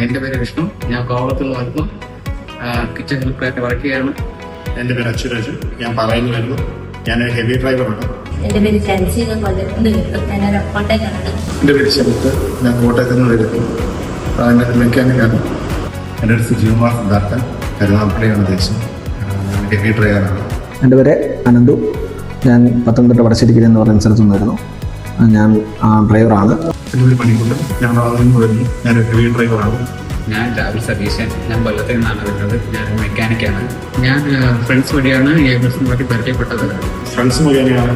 എൻ്റെ പേര് വിഷ്ണു. ഞാൻ കോവളത്തുള്ള വരുന്നു. കിച്ചൺ ഹെൽപ്പറായിട്ട് വർക്ക് ചെയ്യാണ്. എൻ്റെ പേര് അച്യുരാജ്. ഞാൻ പറയുന്നു വരുന്നു. ഞാൻ ഹെവി ഡ്രൈവറാണ്. എൻ്റെ പേര് ചാൻസി. ഞാൻ കൊല്ലത്ത് നിന്ന് വരുന്നു. ഞാനൊരു അക്കൗണ്ടൻ്റാണ്. എൻ്റെ പേര് ശരത്ത്. ഞാൻ കോട്ടയത്ത് നിന്ന് വരുന്നു. മെക്കാനിക്കാണ്. എൻ്റെ പേര് സുജികുമാർ സിദ്ധാർത്ഥൻ. കരുനാഗപ്പള്ളിയാണ് ദേശം. ഹെവി ഡ്രൈവറാണ്. എൻ്റെ പേര് അനന്തു. ഞാൻ പത്തനംതിട്ട വടശ്ശേരിക്കരി എന്ന് പറയുന്ന സ്ഥലത്തു നിന്ന് വരുന്നു. ഞാൻ ഡ്രൈവറാണ്. എൻ്റെ പേര് പണിക്കുണ്ട്. ഞാൻ അവിടെ നിന്ന് വരുന്നു. ഞാനൊരു ഹെവി ഡ്രൈവറാണ്. ഞാൻ രാഹുൽ സതീശൻ. ഞാൻ കൊല്ലത്തിൽ നിന്നാണ് വരുന്നത്. ഞാനൊരു മെക്കാനിക്കാണ്. ഞാൻ ഫ്രണ്ട്സ് വഴിയാണ് ഈ ബസ്സിന് വേണ്ടി പരിചയപ്പെട്ടത്. ഫ്രണ്ട്സ് മുഖേനയാണ്.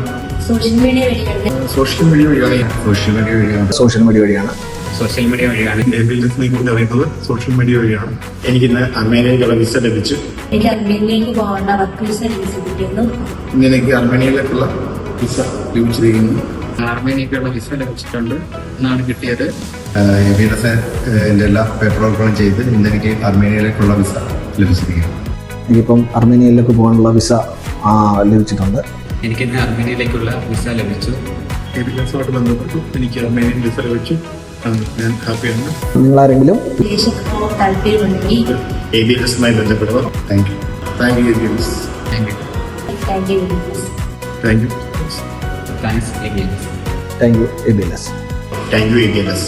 സോഷ്യൽ മീഡിയ വഴിയാണ്. സോഷ്യൽ മീഡിയ വഴിയാണ്. സോഷ്യൽ മീഡിയ വഴിയാണ്. കുറിച്ച് അറിയുന്നത് സോഷ്യൽ മീഡിയ വഴിയാണ്. എനിക്കിന്ന് അർമേനിയയിലുള്ള വിസ ലഭിച്ചു. എനിക്ക് അർമേനിയയിലേക്ക് പോകേണ്ട വർക്ക് വിസ ലഭിച്ചിരിക്കുന്നു. ഇന്ന് എനിക്ക് അർമേനിയയിലേക്കുള്ള വിസ ലഭിച്ചിരിക്കുന്നു. അർമേനിയക്കുള്ള വിസ ലഭിച്ചിട്ടുണ്ട് എന്നാണ് കിട്ടിയത്. എൻ്റെ എല്ലാ പേപ്പറുകളും ചെയ്ത് ഇന്ന് എനിക്ക് അർമേനിയയിലേക്കുള്ള വിസ ലഭിച്ചിരിക്കുന്നു. എനിക്കിപ്പം അർമേനിയയിലേക്ക് പോകാനുള്ള വിസ ലഭിച്ചിട്ടുണ്ട്. എനിക്കിന്ന് അർമേനിയയിലേക്കുള്ള വിസ ലഭിച്ചു. വിസയുമായിട്ട് ബന്ധപ്പെട്ടു എനിക്ക് അർമേനിയൻ വിസ ലഭിച്ചു. ഞാൻ ഹാപ്പിയാണ്. നിങ്ങളാരെങ്കിലും വിദേശത്ത് താല്പര്യമുണ്ടെങ്കിൽ ABLSമായി ബന്ധപ്പെടുക. Thank you. Thank you. Thank you. Thanks ABLS. Thank you ABLS. Thank you ABLS.